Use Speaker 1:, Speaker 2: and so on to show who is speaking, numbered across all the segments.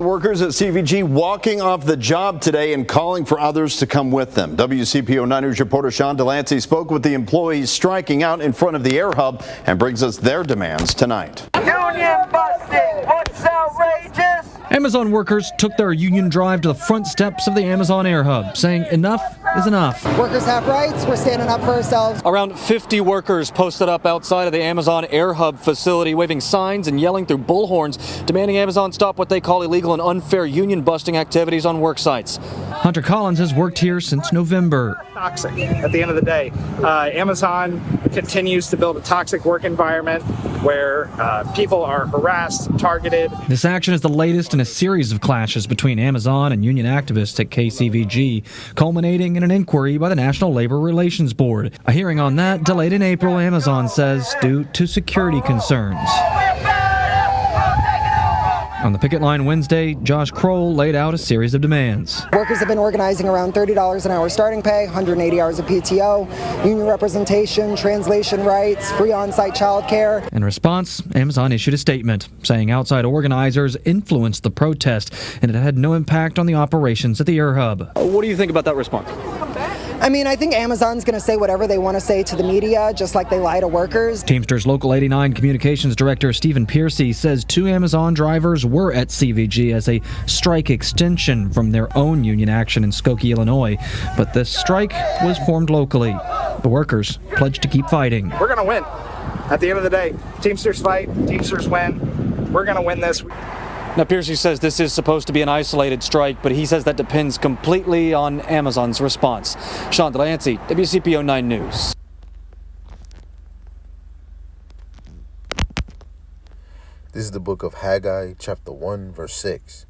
Speaker 1: Workers at CVG walking off the job today and calling for others to come with them. WCPO 9 News reporter Sean Delancey spoke with the employees striking out in front of the Air Hub and brings us their demands tonight.
Speaker 2: Union busting! What's outrageous?
Speaker 3: Amazon workers took their union drive to the front steps of the Amazon Air Hub, saying enough is enough.
Speaker 4: Workers have rights. We're standing up for ourselves.
Speaker 5: Around 50 workers posted up outside of the Amazon Air Hub facility, waving signs and yelling through bullhorns, demanding Amazon stop what they call illegal and unfair union busting activities on work sites.
Speaker 3: Hunter Collins has worked here since November.
Speaker 6: Toxic at the end of the day. Amazon continues to build a toxic work environment where people are harassed, targeted.
Speaker 3: This action is the latest in a series of clashes between Amazon and union activists at KCVG, culminating in an inquiry by the National Labor Relations Board. A hearing on that delayed in April, Amazon says, due to security concerns. On the picket line Wednesday, Josh Kroll laid out a series of demands.
Speaker 4: Workers have been organizing around $30 an hour starting pay, 180 hours of PTO, union representation, translation rights, free on-site childcare.
Speaker 3: In response, Amazon issued a statement saying outside organizers influenced the protest and it had no impact on the operations at the Air Hub.
Speaker 5: What do you think about that response?
Speaker 4: I think Amazon's going to say whatever they want to say to the media, just like they lie to workers.
Speaker 3: Teamsters Local 89 Communications Director Stephen Piercy says 2 Amazon drivers were at CVG as a strike extension from their own union action in Skokie, Illinois. But this strike was formed locally. The workers pledged to keep fighting.
Speaker 6: We're going to win. At the end of the day, Teamsters fight, Teamsters win. We're going to win this.
Speaker 5: Now, Piercy says this is supposed to be an isolated strike, but he says that depends completely on Amazon's response. Sean Delancey, WCPO 9 News.
Speaker 7: This is the book of Haggai, chapter 1, verse 6.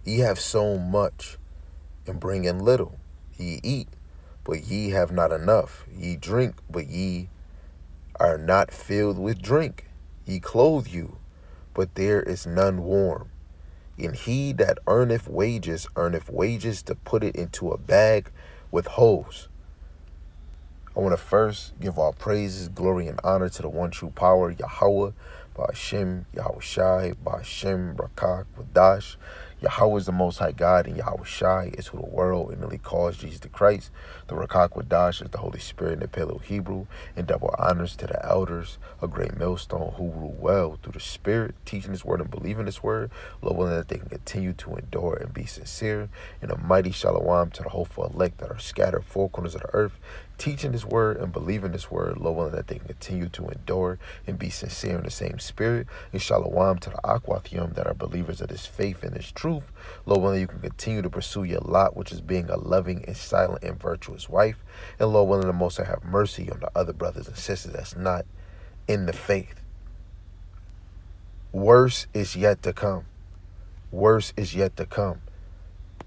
Speaker 7: Ye have sown much, and bring in little. Ye eat, but ye have not enough. Ye drink, but ye are not filled with drink. Ye clothe you, but there is none warm. And he that earneth wages to put it into a bag with holes. I want to first give all praises, glory, and honor to the one true power, Yahweh, Ba'ashem, Yahushai, Ba'ashem, Rakak, Wadash. Yahweh is the Most High God, and Yahushai is who the world innately calls Jesus the Christ. The Rakak Wadash is the Holy Spirit in the Paleo Hebrew, and double honors to the elders, a great millstone who rule well through the Spirit, teaching His word and believing His word, Lord willing that they can continue to endure and be sincere, and a mighty shalom to the hopeful elect that are scattered four corners of the earth, teaching His word and believing His word, Lord willing that they can continue to endure and be sincere in the same spirit, and shalom to the Aquathium that are believers of this faith and this truth, Lord willing you can continue to pursue your lot, which is being a loving and silent and virtuous wife, and Lord willing the Most High have mercy on the other brothers and sisters that's not in the faith. Worse is yet to come. Worse is yet to come.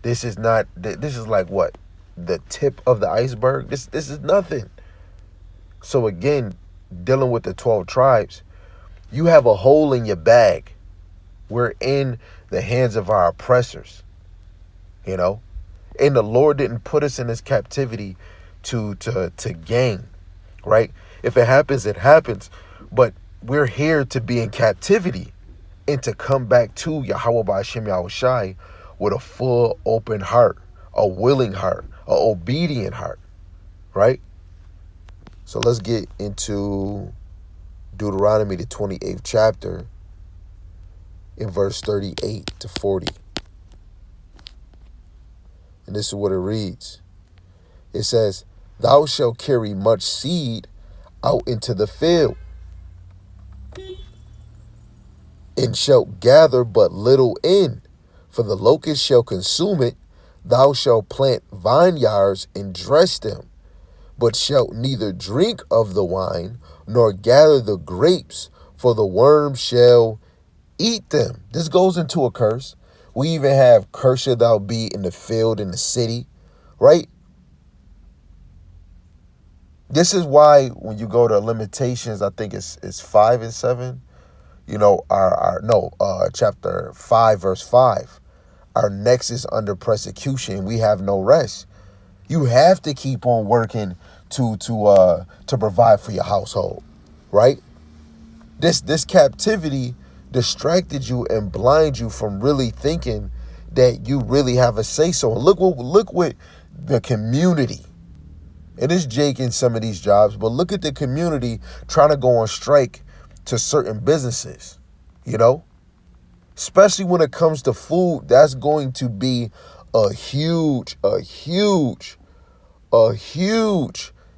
Speaker 7: This is like what? The tip of the iceberg. This is nothing. So again, dealing with the 12 tribes, you have a hole in your bag. We're in the hands of our oppressors, and the Lord didn't put us in this captivity to gain, right? If it happens, it happens, but we're here to be in captivity and to come back to Yahweh Ba'ashem Yahushai with a full open heart, a willing heart, an obedient heart, right? So let's get into Deuteronomy, the 28th chapter, in verse 38 to 40. And this is what it reads. It says, thou shalt carry much seed out into the field, and shalt gather but little in, for the locust shall consume it. Thou shalt plant vineyards and dress them, but shalt neither drink of the wine, nor gather the grapes, for the worm shall eat them. This goes into a curse. We even have curse shall thou be in the field, in the city, right? This is why when you go to Limitations, I think it's 5 and 7, chapter 5, verse 5, our next is under persecution. We have no rest. You have to keep on working to provide for your household, right? This captivity distracted you and blind you from really thinking that you really have a say-so. And look what the community, and it's Jake in some of these jobs, but look at the community trying to go on strike to certain businesses, you know? Especially when it comes to food, that's going to be a huge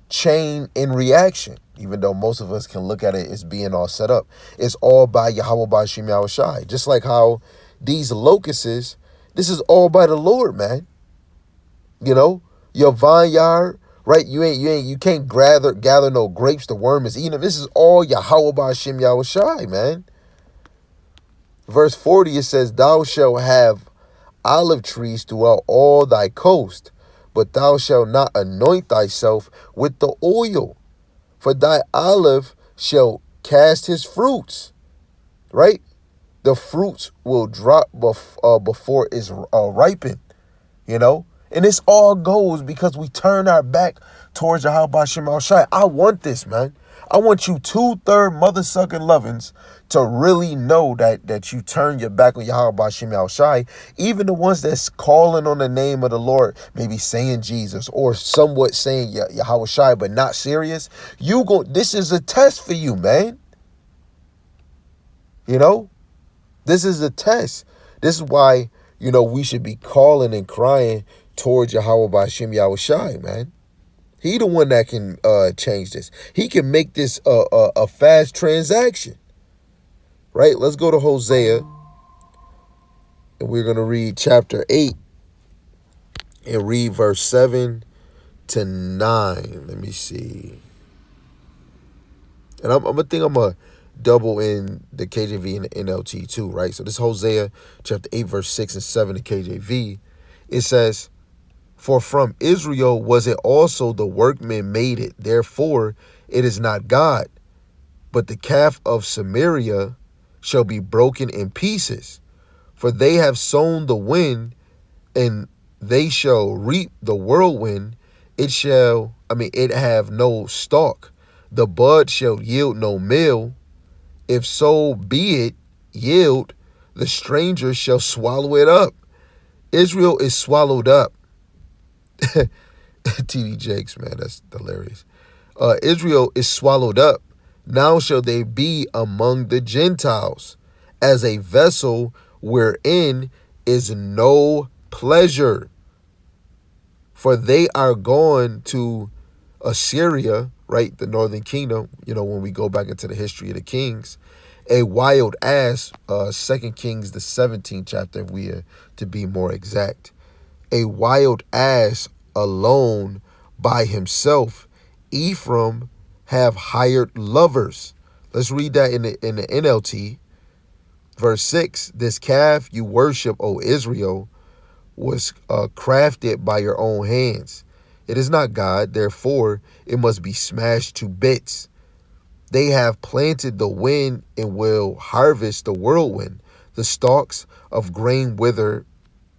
Speaker 7: chain in reaction, even though most of us can look at it as being all set up. It's all by Yahweh Bashim Yahushai. Just like how these locusts, this is all by the Lord, man. You know, your vineyard, right? You can't gather no grapes. The worm is eating them. This is all Yahweh Bashim Yahushai, man. Verse 40, it says, thou shalt have olive trees throughout all thy coast, but thou shalt not anoint thyself with the oil, for thy olive shall cast his fruits, right? The fruits will drop before it's ripened, you know? And this all goes because we turn our back towards Yahweh Shem Shai. I want this, man. I want you 2/3 mother-sucking lovings to really know that you turn your back on Yahweh Shem Shai. Even the ones that's calling on the name of the Lord, maybe saying Jesus or somewhat saying Yahweh Shai, but not serious. This is a test for you, man. You know? This is a test. This is why, you know, we should be calling and crying towards Yahweh Bashim Yahushai, man. He the one that can change this. He can make this a fast transaction. Right? Let's go to Hosea. And we're going to read chapter 8 and read verse 7 to 9. Let me see. And I'm going to double in the KJV and the NLT too, right? So this Hosea chapter 8, verse 6 and 7 in KJV. It says, for from Israel was it also the workmen made it. Therefore, it is not God, but the calf of Samaria shall be broken in pieces. For they have sown the wind, and they shall reap the whirlwind. It have no stalk. The bud shall yield no meal. If so be it yield, the stranger shall swallow it up. Israel is swallowed up. TD Jakes, man, that's hilarious. Israel is swallowed up. Now shall they be among the Gentiles, as a vessel wherein is no pleasure. For they are gone to Assyria, right, the northern kingdom, you know, when we go back into the history of the kings. A wild ass, 2 Kings, the 17th chapter, if we are to be more exact. A wild ass alone by himself. Ephraim have hired lovers. Let's read that in the NLT. Verse 6, this calf you worship, O Israel, was crafted by your own hands. It is not God, therefore it must be smashed to bits. They have planted the wind and will harvest the whirlwind. The stalks of grain wither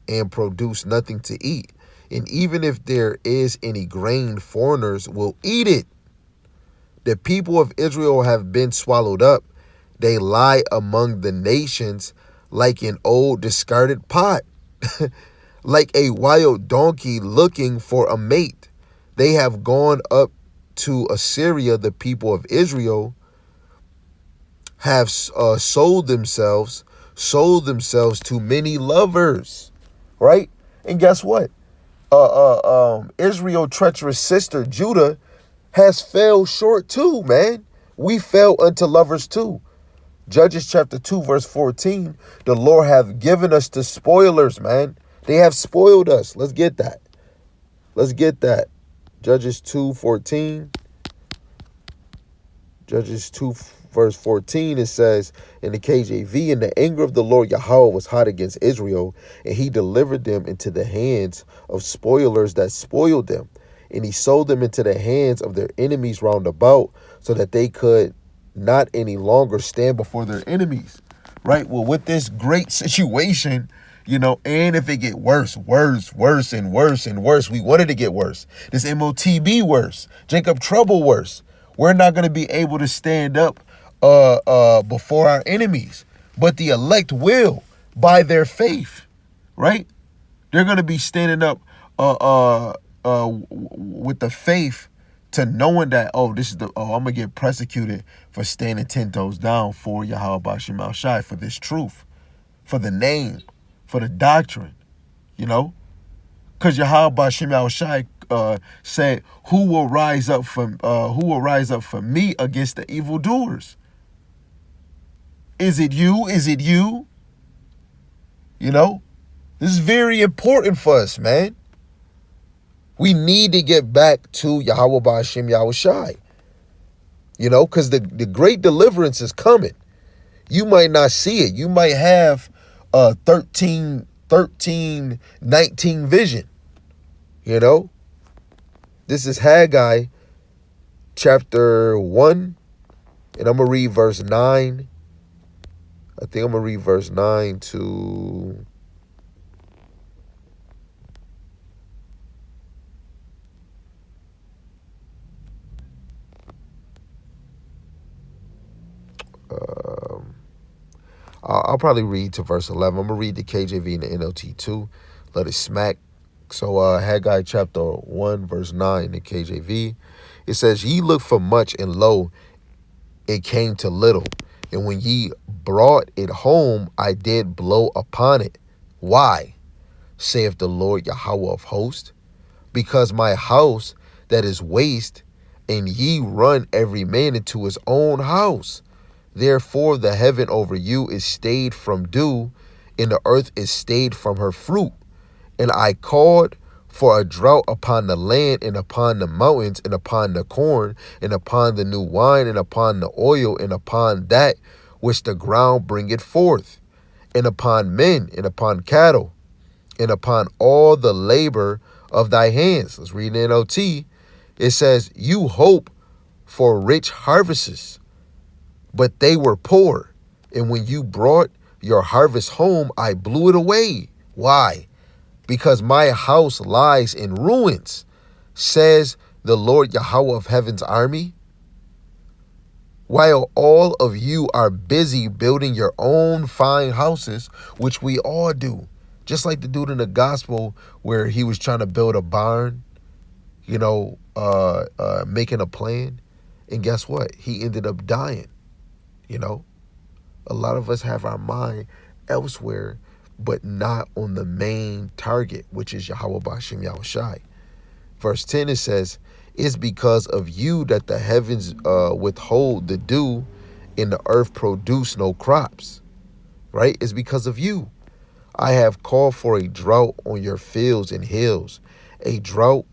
Speaker 7: and produce nothing to eat. And even if there is any grain, foreigners will eat it. The people of Israel have been swallowed up. They lie among the nations like an old discarded pot, like a wild donkey looking for a mate. They have gone up to Assyria. The people of Israel have sold themselves to many lovers, right? And guess what? Israel, treacherous sister Judah, has fell short too, man. We fell unto lovers too. Judges chapter 2, verse 14. The Lord hath given us to spoilers, man. They have spoiled us. Let's get that. Let's get that. Judges 2:14. Judges 2, verse 14, it says in the KJV, and the anger of the Lord Yahweh was hot against Israel, and he delivered them into the hands of spoilers that spoiled them. And he sold them into the hands of their enemies round about, so that they could not any longer stand before their enemies. Right? Well, with this great situation, you know, and if it get worse, and worse, we wanted to get worse. This MOTB worse, Jacob Trouble worse. We're not going to be able to stand up before our enemies. but the elect will by their faith, right? They're going to be standing up with the faith to knowing that, I'm going to get persecuted for standing 10 toes down for Yahweh Bashim Al Shai, for this truth, for the name, for the doctrine, you know? Because Yahweh Bashim Al Shai said, who will rise up for me against the evildoers? Is it you? Is it you? You know? This is very important for us, man. We need to get back to Yahweh Ba'Hashem Yahweh Shai. You know, because the great deliverance is coming. You might not see it. You might have a 19 vision. You know? This is Haggai chapter 1. And I'm going to read verse 9. I think I'm going to read verse 9 to... I'll probably read to verse 11. I'm going to read the KJV and the NLT too. Let it smack. So Haggai chapter 1, verse 9 in the KJV. It says, ye look for much, and lo, it came to little. And when ye brought it home, I did blow upon it. Why? Saith the Lord Yahweh of hosts. Because my house that is waste, and ye run every man into his own house. Therefore the heaven over you is stayed from dew, and the earth is stayed from her fruit. And I called for a drought upon the land, and upon the mountains, and upon the corn, and upon the new wine, and upon the oil, and upon that which the ground bringeth forth, and upon men, and upon cattle, and upon all the labor of thy hands. Let's read in NLT. It says, you hope for rich harvests, but they were poor. And when you brought your harvest home, I blew it away. Why? Because my house lies in ruins, says the Lord Yahweh of heaven's army. While all of you are busy building your own fine houses, which we all do. Just like the dude in the gospel where he was trying to build a barn, you know, making a plan. And guess what? He ended up dying. You know, a lot of us have our mind elsewhere, but not on the main target, which is Yahweh Ba'Hashem Yahweh Shai. Verse 10, it says, it's because of you that the heavens withhold the dew, and the earth produce no crops. Right? It's because of you. I have called for a drought on your fields and hills, a drought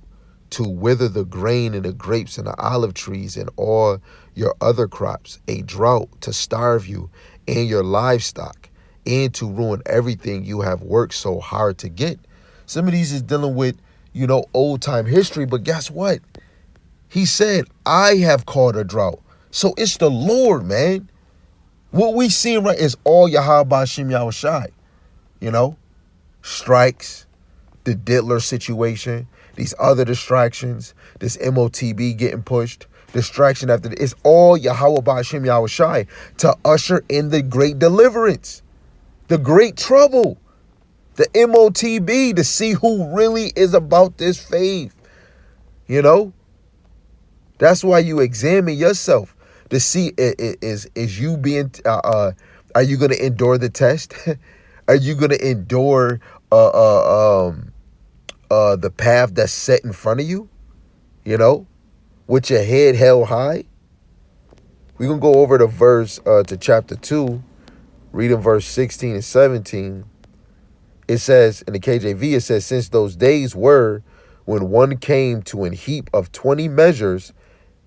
Speaker 7: to wither the grain and the grapes and the olive trees and all your other crops, a drought to starve you and your livestock, and to ruin everything you have worked so hard to get. Some of these is dealing with, you know, old time history, but guess what? He said, I have called a drought. So it's the Lord, man. What we seeing right is all Yahweh Ba'Hashem Yahweh Shai. You know, strikes, the Diddler situation, these other distractions, this MOTB getting pushed, distraction after it's all Yahweh Ba'Hashem Yahweh Shai to usher in the great deliverance, the great trouble, the MOTB, to see who really is about this faith. You know, that's why you examine yourself to see is you being are you going to endure the test? Are you going to endure the path that's set in front of you, you know, with your head held high? We're going to go over to to chapter 2, reading verse 16 and 17. It says, in the KJV, it says, since those days were when one came to an heap of 20 measures,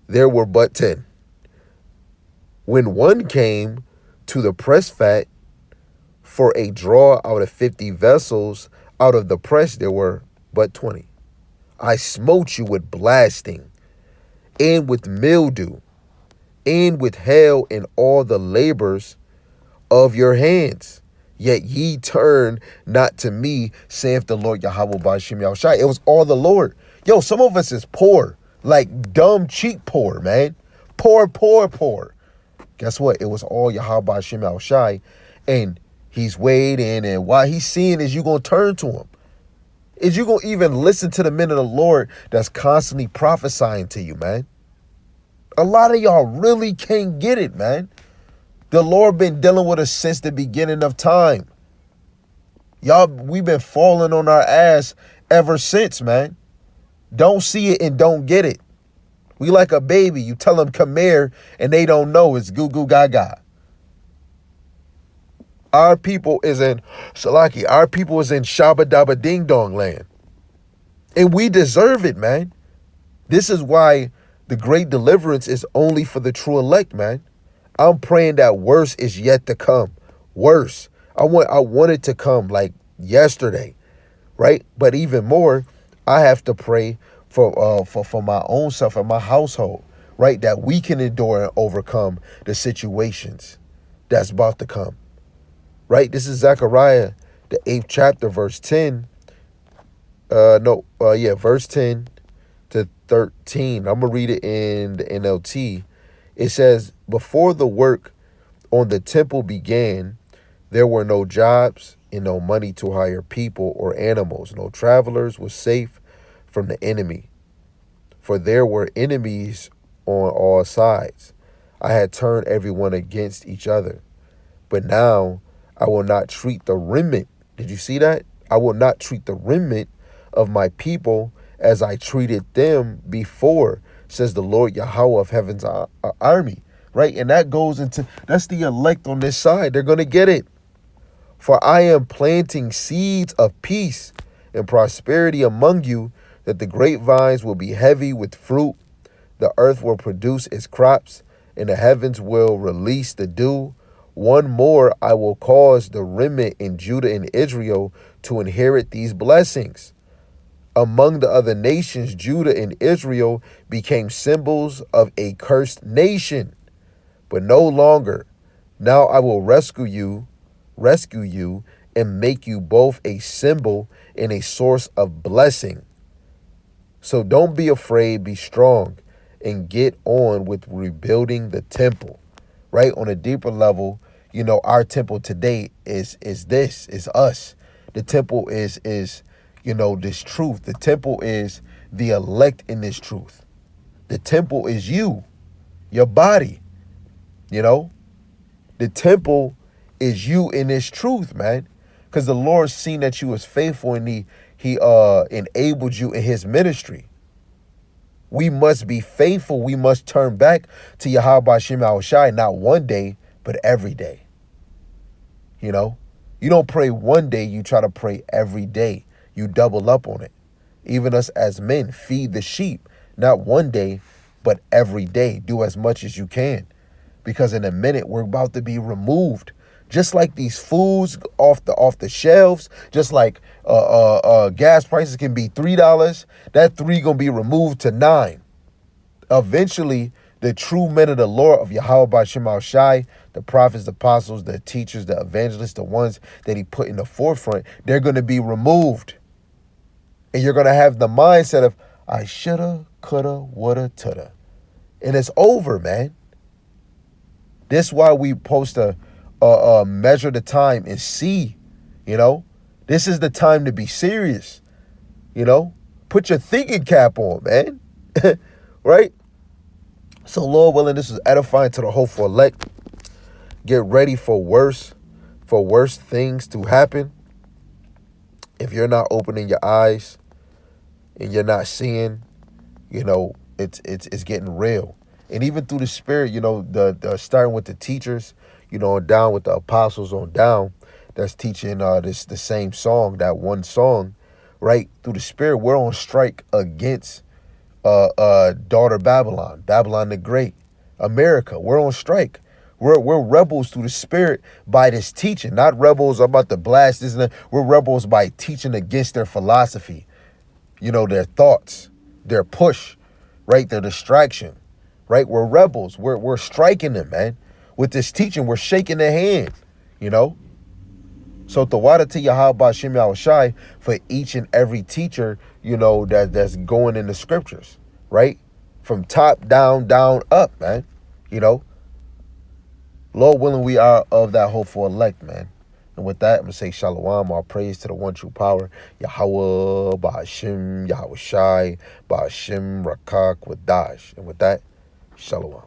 Speaker 7: there were but 10. When one came to the press fat for a draw out of 50 vessels, out of the press there were but 20. I smote you with blasting, and with mildew, and with hail, and all the labors of your hands. Yet ye turn not to me, saith the Lord Yahweh Ba'Hashem Yahweh Shai. It was all the Lord. Yo, some of us is poor, like dumb, cheap poor, man. Poor. Guess what? It was all Yahweh Ba'Hashem Yahweh Shai. And he's waiting, and while he's seeing, is you going to turn to him? Is you going to even listen to the men of the Lord that's constantly prophesying to you, man? A lot of y'all really can't get it, man. The Lord been dealing with us since the beginning of time. Y'all, we've been falling on our ass ever since, man. Don't see it and don't get it. We like a baby. You tell them come here and they don't know. It's goo goo gaga. Our people is in Salaki. Our people is in Shabba Dabba Ding Dong land. And we deserve it, man. This is why the great deliverance is only for the true elect, man. I'm praying that worse is yet to come. Worse. I want it to come like yesterday, right? But even more, I have to pray for my own self and my household, right? That we can endure and overcome the situations that's about to come, right? This is Zechariah, the 8th chapter, verse 10. Verse 10 to 13. I'm going to read it in the NLT. It says, before the work on the temple began, there were no jobs and no money to hire people or animals. No travelers were safe from the enemy, for there were enemies on all sides. I had turned everyone against each other. But now I will not treat the remnant. Did you see that? I will not treat the remnant of my people as I treated them before, says the Lord Yahweh of heaven's army. Right? And that goes into, that's the elect on this side. They're going to get it. For I am planting seeds of peace and prosperity among you, that the grapevines will be heavy with fruit, the earth will produce its crops, and the heavens will release the dew. One more, I will cause the remnant in Judah and Israel to inherit these blessings. Among the other nations, Judah and Israel became symbols of a cursed nation, but no longer. Now I will rescue you and make you both a symbol and a source of blessing. So don't be afraid, be strong, and get on with rebuilding the temple. Right? On a deeper level, you know, our temple today is us. The temple is this truth. The temple is the elect in this truth. The temple is you, your body. The temple is you in this truth, man. Because the Lord seen that you was faithful and he enabled you in his ministry. We must be faithful. We must turn back to Yahweh Shem Shai, not one day, but every day. You don't pray one day, you try to pray every day. You double up on it. Even us as men, feed the sheep, not one day, but every day. Do as much as you can. Because in a minute, we're about to be removed. Just like these foods off the shelves, just like gas prices can be $3, that $3 gonna be removed to $9. Eventually, the true men of the Lord of Yahweh B'Shem Shai, the prophets, the apostles, the teachers, the evangelists, the ones that he put in the forefront, they're going to be removed. And you're going to have the mindset of, I shoulda, coulda, woulda, tuulda. And it's over, man. This is why we supposed to measure the time and see, This is the time to be serious, Put your thinking cap on, man. Right? So, Lord willing, this is edifying to the hopeful elect. Get ready for worse things to happen. If you're not opening your eyes and you're not seeing, it's getting real. And even through the spirit, the starting with the teachers, and down with the apostles on down, that's teaching the same song, that one song, right? Through the spirit, we're on strike against daughter Babylon the Great, America. We're on strike. We're rebels through the spirit by this teaching, not rebels about to blast this. We're rebels by teaching against their philosophy, their thoughts, their push, right? Their distraction, right? We're rebels. We're striking them, man. With this teaching, we're shaking their hand, So tawada to Yahweh B'Shem Yahushai for each and every teacher, that's going in the Lord willing, we are of that hopeful elect, man. And with that, I'm going to say shalom, all praise to the one true power, Yahweh, Ba'ashim, Yahweh Shai, Ba'ashim, Rakak, Wadash. And with that, shalom.